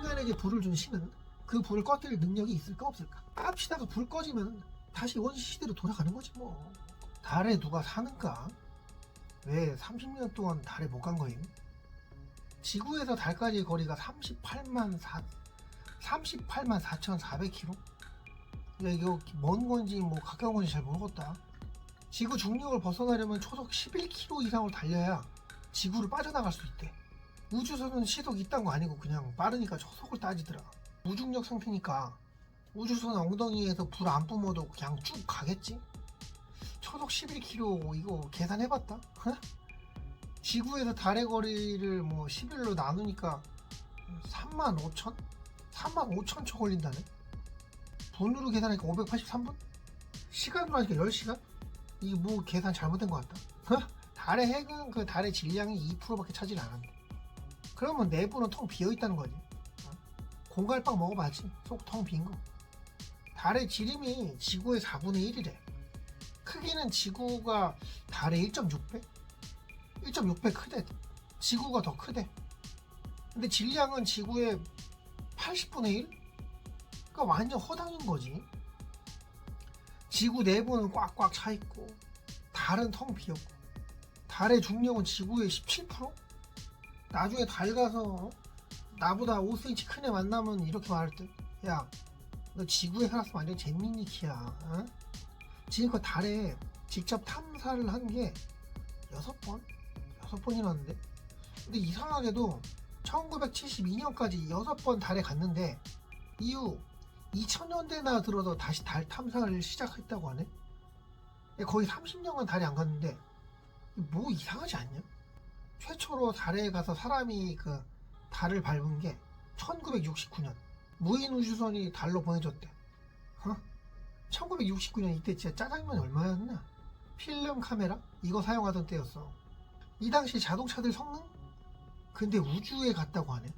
인간에게 불을 준 신은 그 불을 꺼뜨릴 능력이 있을까 없을까? 깝치다가 불 꺼지면 다시 원시 시대로 돌아가는 거지 뭐. 달에 누가 사는가? 왜 30년 동안 달에 못 간 거임? 지구에서 달까지의 거리가 38만 4,400km? 야, 이거 먼 건지 뭐 가까운 건지 잘 모르겠다. 지구 중력을 벗어나려면 초속 11km 이상을 달려야 지구를 빠져나갈 수 있대. 우주선은 시속 이딴 거 아니고 그냥 빠르니까 초속을 따지더라. 무중력 상태니까 우주선 엉덩이에서 불 안 뿜어도 그냥 쭉 가겠지? 초속 11km 이거 계산해봤다? 지구에서 달의 거리를 뭐 11로 나누니까 35,000? 35,000초 걸린다네? 분으로 계산하니까 583분? 시간으로 하니까 10시간? 이게 뭐 계산 잘못된 것 같다. 달의 핵은 그 달의 질량이 2%밖에 차지를 않았는데, 그러면 내부는 텅 비어있다는 거지. 공갈빵 먹어봐야지. 속 텅 빈거. 달의 지름이 지구의 4분의 1이래. 크기는 지구가 달의 1.6배? 1.6배 크대. 지구가 더 크대. 근데 질량은 지구의 80분의 1? 그러니까 완전 허당인 거지. 지구 내부는 꽉꽉 차있고 달은 텅 비었고 달의 중력은 지구의 17%? 나중에 달 가서 나보다 5cm 큰 애 만나면 이렇게 말할 듯. 야, 너 지구에 살았으면 완전 잼민이키야. 어? 지금껏 달에 직접 탐사를 한 게 6번? 6번이라는데? 근데 이상하게도 1972년까지 6번 달에 갔는데 이후 2000년대나 들어서 다시 달 탐사를 시작했다고 하네? 거의 30년간 달에 안 갔는데 뭐 이상하지 않냐? 최초로 달에 가서 사람이 그 달을 밟은 게 1969년 무인 우주선이 달로 보내줬대. 1969년 이때 진짜 짜장면이 얼마였나? 필름 카메라? 이거 사용하던 때였어. 이 당시 자동차들 성능? 근데 우주에 갔다고 하네.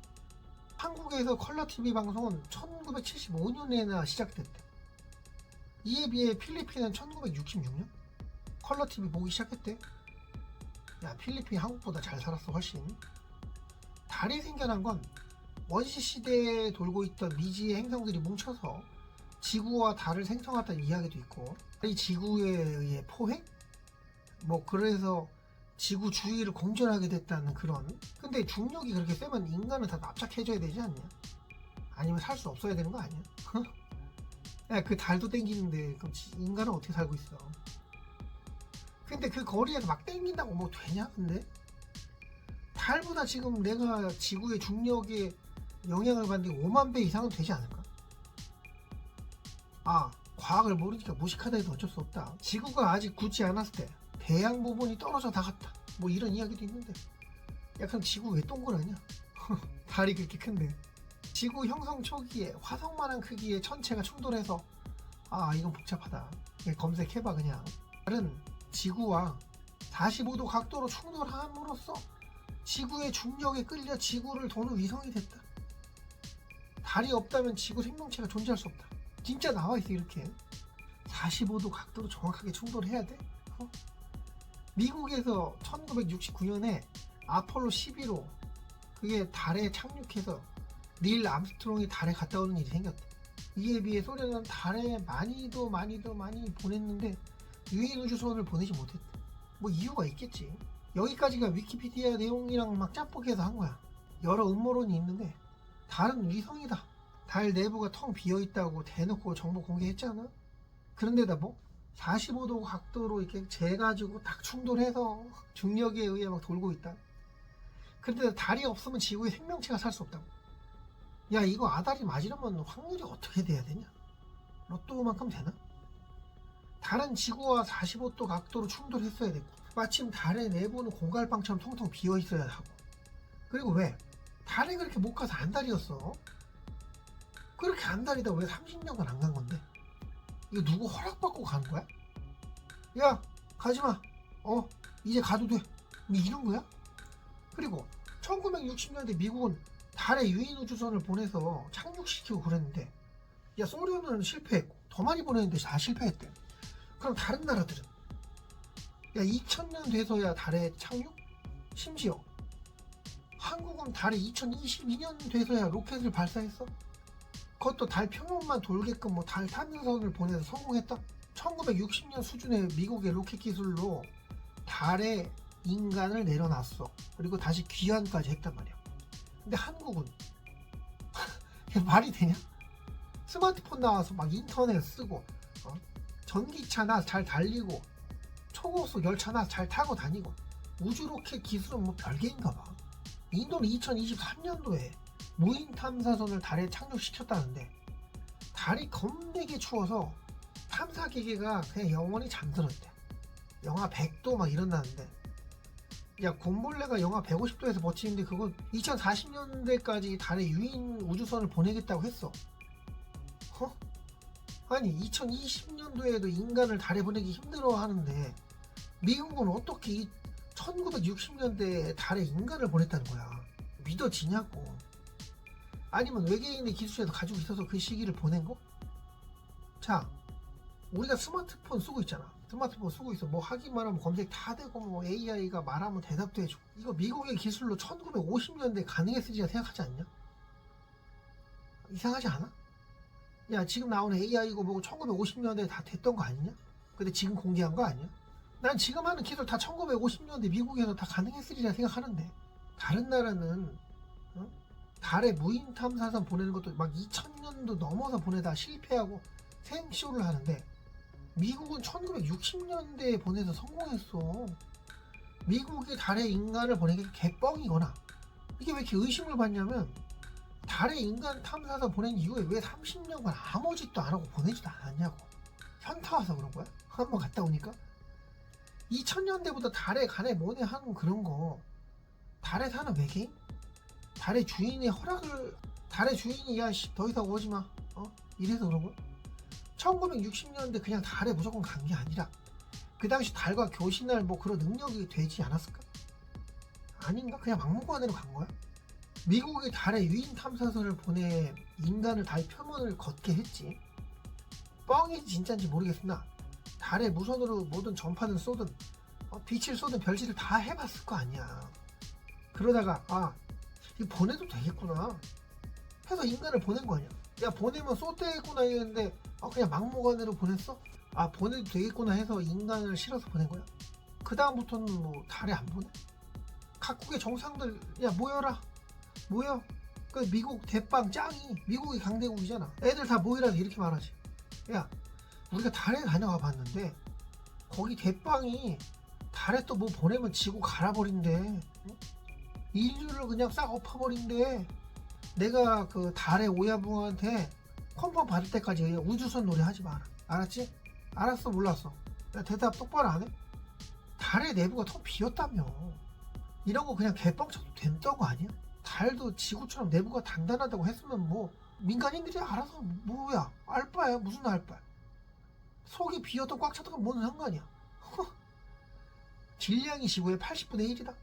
한국에서 컬러 TV 방송은 1975년에나 시작됐대. 이에 비해 필리핀은 1966년? 컬러 TV 보기 시작했대. 야, 필리핀 한국보다 잘 살았어 훨씬. 달이 생겨난 건 원시 시대에 돌고 있던 미지의 행성들이 뭉쳐서 지구와 달을 생성했다는 이야기도 있고, 이 지구에 의해 포획? 뭐 그래서 지구 주위를 공전하게 됐다는 그런. 근데 중력이 그렇게 세면 인간은 다 납작해져야 되지 않냐? 아니면 살 수 없어야 되는 거 아니야? 야, 그 달도 땡기는데 그럼 인간은 어떻게 살고 있어? 근데 그 거리에서 막 땡긴다고 뭐 되냐? 근데 달보다 지금 내가 지구의 중력에 영향을 받는 게 5만 배 이상은 되지 않을까? 아, 과학을 모르니까 무식하다 해도 어쩔 수 없다. 지구가 아직 굳지 않았을 때 대양 부분이 떨어져 나갔다, 뭐 이런 이야기도 있는데, 야 그럼 지구 왜 동그라냐? 달이 그렇게 큰데. 지구 형성 초기에 화성만한 크기의 천체가 충돌해서, 아 이건 복잡하다, 검색해봐 그냥. 달은 지구와 45도 각도로 충돌함으로써 지구의 중력에 끌려 지구를 도는 위성이 됐다. 달이 없다면 지구 생명체가 존재할 수 없다. 진짜 나와있어 이렇게. 45도 각도로 정확하게 충돌해야 돼? 미국에서 1969년에 아폴로 11호 그게 달에 착륙해서 닐 암스트롱이 달에 갔다 오는 일이 생겼대. 이에 비해 소련은 달에 많이 보냈는데 유인 우주선을 보내지 못했대. 뭐 이유가 있겠지. 여기까지가 위키피디아 내용이랑 막 짬뽕해서 한 거야. 여러 음모론이 있는데 달은 위성이다, 달 내부가 텅 비어있다고 대놓고 정보 공개했잖아. 그런데다 뭐 45도 각도로 이렇게 재가지고 딱 충돌해서 중력에 의해 막 돌고 있다. 그런데 달이 없으면 지구에 생명체가 살 수 없다고. 야, 이거 아다리 맞으려면 확률이 어떻게 돼야 되냐? 로또만큼 되나? 달은 지구와 45도 각도로 충돌했어야 됐고, 마침 달의 내부는 공갈빵처럼 텅텅 비어있어야 하고. 그리고 왜? 달에 그렇게 못 가서 안달이었어? 그렇게 안달이다 왜 30년간 안 간 건데? 이거 누구 허락받고 가는 거야? 야, 가지마. 이제 가도 돼. 뭐 이런 거야? 그리고 1960년대 미국은 달에 유인 우주선을 보내서 착륙시키고 그랬는데, 야 소련은 실패했고 더 많이 보냈는데 다 실패했대. 그럼 다른 나라들은? 야 2000년 돼서야 달에 착륙? 심지어 한국은 달에 2022년 돼서야 로켓을 발사했어? 그것도 달 표면만 돌게끔 뭐 달 탐사선을 보내서 성공했다? 1960년 수준의 미국의 로켓 기술로 달에 인간을 내려놨어. 그리고 다시 귀환까지 했단 말이야. 근데 한국은 말이 되냐? 스마트폰 나와서 막 인터넷 쓰고 전기차나 잘 달리고 초고속 열차나 잘 타고 다니고 우주 로켓 기술은 뭐 별개인가 봐. 인도는 2023년도에 무인 탐사선을 달에 착륙시켰다는데 달이 겁내게 추워서 탐사 기계가 그냥 영원히 잠들었대. 영하 100도 막 일어나는데, 야 곰벌레가 영하 150도에서 버티는데 그거 2040년대까지 달에 유인 우주선을 보내겠다고 했어. 아니 2020년도에도 인간을 달에 보내기 힘들어 하는데 미국은 어떻게 이 1960년대에 달에 인간을 보냈다는 거야. 믿어지냐고. 아니면 외계인의 기술에서 가지고 있어서 그 시기를 보낸 거? 자, 우리가 스마트폰 쓰고 있잖아. 스마트폰 쓰고 있어. 뭐 하기만 하면 검색 다 되고 뭐 AI가 말하면 대답도 해주고. 이거 미국의 기술로 1950년대 가능했으리라 생각하지 않냐? 이상하지 않아? 야 지금 나오는 AI고 뭐고 1950년대에 다 됐던 거 아니냐? 근데 지금 공개한 거 아니야? 난 지금 하는 기술 다 1950년대 미국에서 다 가능했으리라 생각하는데 다른 나라는 달에 무인 탐사선 보내는 것도 막 2000년도 넘어서 보내다 실패하고 생쇼를 하는데 미국은 1960년대에 보내서 성공했어. 미국이 달에 인간을 보내기 개뻥이거나 이게 왜 이렇게 의심을 받냐면 달에 인간 탐사선 보낸 이후에 왜 30년간 아무 짓도 안 하고 보내지도 않았냐고. 현타 와서 그런 거야? 한번 갔다 오니까 2000년대부터 달에 가네 뭐네 하는 그런 거 달에 사는 외계인? 달의 주인의 허락을 달의 주인이 야 더 이상 오지마 이래서 그런 거야? 1960년대 그냥 달에 무조건 간 게 아니라 그 당시 달과 교신할 뭐 그런 능력이 되지 않았을까? 아닌가? 그냥 막무가내로 간 거야? 미국이 달에 유인 탐사선을 보내 인간을 달 표면을 걷게 했지. 뻥인지 진짜인지 모르겠으나 달에 무선으로 뭐든 전파든 쏘든 빛을 쏘든 별짓을 다 해봤을 거 아니야. 그러다가 이거 보내도 되겠구나 해서 인간을 보낸 거 아니야. 야 보내면 쏘대구나 했는데 그냥 막무가내로 보냈어? 보내도 되겠구나 해서 인간을 실어서 보낸 거야. 그 다음부터는 뭐 달에 안 보내? 각국의 정상들 야 모여라 모여. 그 미국 대빵 짱이 미국이 강대국이잖아. 애들 다 모이라 이렇게 말하지. 야 우리가 달에 다녀와 봤는데 거기 대빵이 달에 또 뭐 보내면 지구 갈아버린대. 응? 인류를 그냥 싹 엎어버린대. 내가 그 달의 오야붕한테 컨펌 받을 때까지 우주선 놀이 하지 마라. 알았지? 알았어 몰랐어. 야 대답 똑바로 안 해? 달의 내부가 텅 비었다며. 이런 거 그냥 개뻥 쳐도 된다는 거 아니야? 달도 지구처럼 내부가 단단하다고 했으면 뭐 민간인들이 알아서 뭐야 알바야 무슨 알바야. 속이 비어도 꽉 차다가 뭔 상관이야. 질량이 지구의 80분의 1이다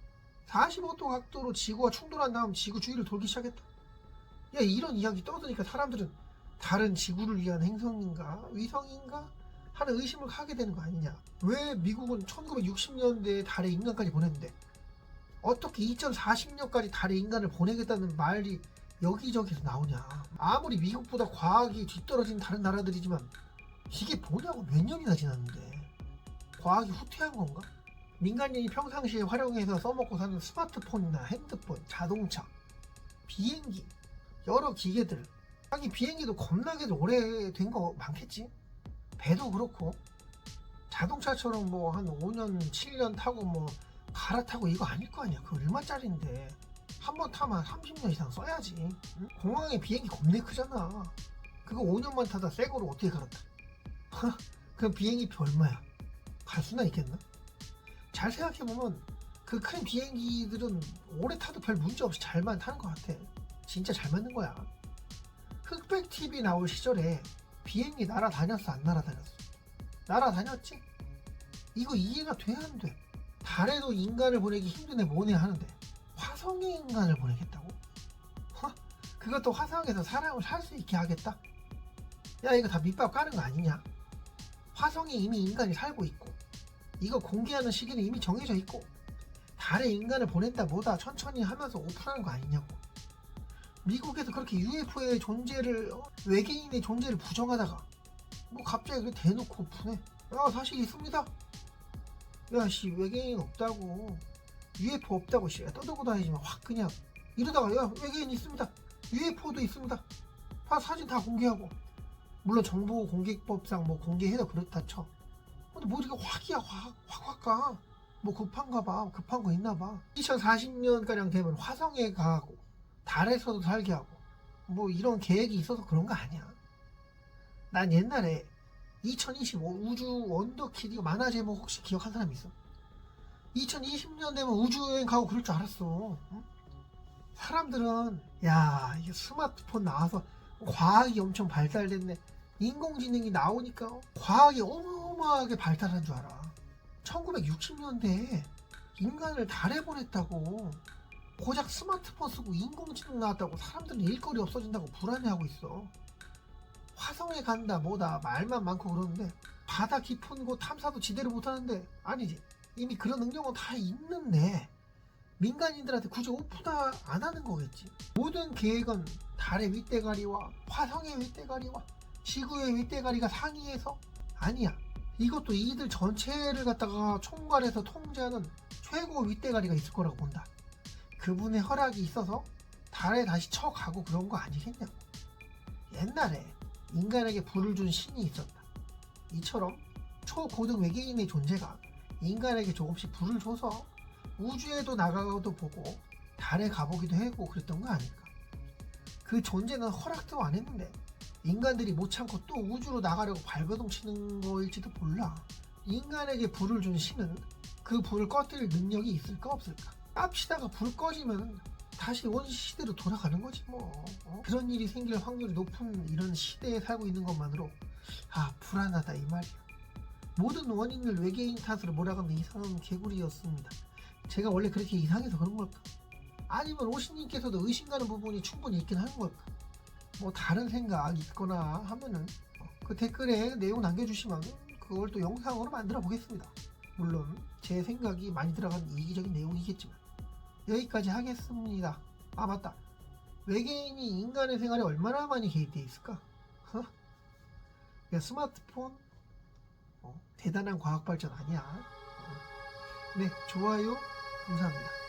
45도 각도로 지구와 충돌한 다음 지구 주위를 돌기 시작했다. 야 이런 이야기 떠드니까 사람들은 달은 지구를 위한 행성인가 위성인가 하는 의심을 하게 되는 거 아니냐. 왜 미국은 1960년대에 달에 인간까지 보냈는데 어떻게 2040년까지 달에 인간을 보내겠다는 말이 여기저기서 나오냐. 아무리 미국보다 과학이 뒤떨어진 다른 나라들이지만 이게 뭐냐고. 몇 년이나 지났는데 과학이 후퇴한 건가? 민간인이 평상시에 활용해서 써먹고 사는 스마트폰이나 핸드폰, 자동차, 비행기, 여러 기계들. 하긴 비행기도 겁나게 오래된 거 많겠지. 배도 그렇고 자동차처럼 뭐 한 5년 7년 타고 뭐 갈아타고 이거 아닐 거 아니야. 그거 얼마짜린데 한 번 타면 30년 이상 써야지. 응? 공항에 비행기 겁내 크잖아. 그거 5년만 타다 새 거로 어떻게 갈았다. 그 비행기표 얼마야. 갈 수나 있겠나? 잘 생각해보면 그 큰 비행기들은 오래 타도 별 문제 없이 잘만 타는 것 같아. 진짜 잘 맞는 거야. 흑백 TV 나올 시절에 비행기 날아다녔어 안 날아다녔어? 날아다녔지? 이거 이해가 돼 안 돼? 달에도 인간을 보내기 힘드네 뭐네 하는데 화성에 인간을 보내겠다고? 그것도 화성에서 사람을 살 수 있게 하겠다? 야 이거 다 밑밥 까는 거 아니냐? 화성에 이미 인간이 살고 있고 이거 공개하는 시기는 이미 정해져 있고 달에 인간을 보낸다 뭐다 천천히 하면서 오픈하는 거 아니냐고. 미국에서 그렇게 UFO의 존재를 외계인의 존재를 부정하다가 뭐 갑자기 그 대놓고 오픈해. 야 사실 있습니다. 야 씨 외계인 없다고 UFO 없다고 씨 떠들고 다니지만 확 그냥 이러다가 야 외계인 있습니다. UFO도 있습니다. 다 사진 다 공개하고 물론 정보공개법상 뭐 공개해도 그렇다 쳐. 근데 뭐 이렇게 확이야 확 가. 뭐 급한가 봐. 급한 거 있나 봐. 2040년가량 되면 화성에 가고 달에서도 살게 하고 뭐 이런 계획이 있어서 그런 거 아니야. 난 옛날에 2025 우주 원더키드 이거 만화 제목 혹시 기억한 사람 있어? 2020년 되면 우주여행 가고 그럴 줄 알았어. 응? 사람들은 야 이게 스마트폰 나와서 과학이 엄청 발달됐네. 인공지능이 나오니까 과학이 어마어마하게 발달한 줄 알아. 1960년대에 인간을 달에 보냈다고 고작 스마트폰 쓰고 인공지능 나왔다고 사람들은 일거리 없어진다고 불안해하고 있어. 화성에 간다 뭐다 말만 많고 그러는데 바다 깊은 곳 탐사도 제대로 못하는데 아니지. 이미 그런 능력은 다 있는데 민간인들한테 굳이 오픈 안 하는 거겠지. 모든 계획은 달의 윗대가리와 화성의 윗대가리와 지구의 윗대가리가 상의해서 아니야. 이것도 이들 전체를 갖다가 총괄해서 통제하는 최고 윗대가리가 있을 거라고 본다. 그분의 허락이 있어서 달에 다시 쳐가고 그런 거 아니겠냐고. 옛날에 인간에게 불을 준 신이 있었다. 이처럼 초고등 외계인의 존재가 인간에게 조금씩 불을 줘서 우주에도 나가도 보고 달에 가보기도 하고 그랬던 거 아닐까. 그 존재는 허락도 안 했는데 인간들이 못 참고 또 우주로 나가려고 발버둥 치는 거일지도 몰라. 인간에게 불을 준 신은 그 불을 꺼뜨릴 능력이 있을까 없을까. 깝치다가 불 꺼지면 다시 원시 시대로 돌아가는 거지 뭐. 그런 일이 생길 확률이 높은 이런 시대에 살고 있는 것만으로 불안하다 이 말이야. 모든 원인을 외계인 탓으로 몰아가는 이상한 개구리였습니다. 제가 원래 그렇게 이상해서 그런 걸까? 아니면 오신님께서도 의심 가는 부분이 충분히 있긴 하는 걸까? 뭐 다른 생각 있거나 하면은 그 댓글에 내용 남겨주시면 그걸 또 영상으로 만들어 보겠습니다. 물론 제 생각이 많이 들어간 이기적인 내용이겠지만 여기까지 하겠습니다. 맞다. 외계인이 인간의 생활에 얼마나 많이 개입되어 있을까? 스마트폰 대단한 과학 발전 아니야. 네, 좋아요 감사합니다.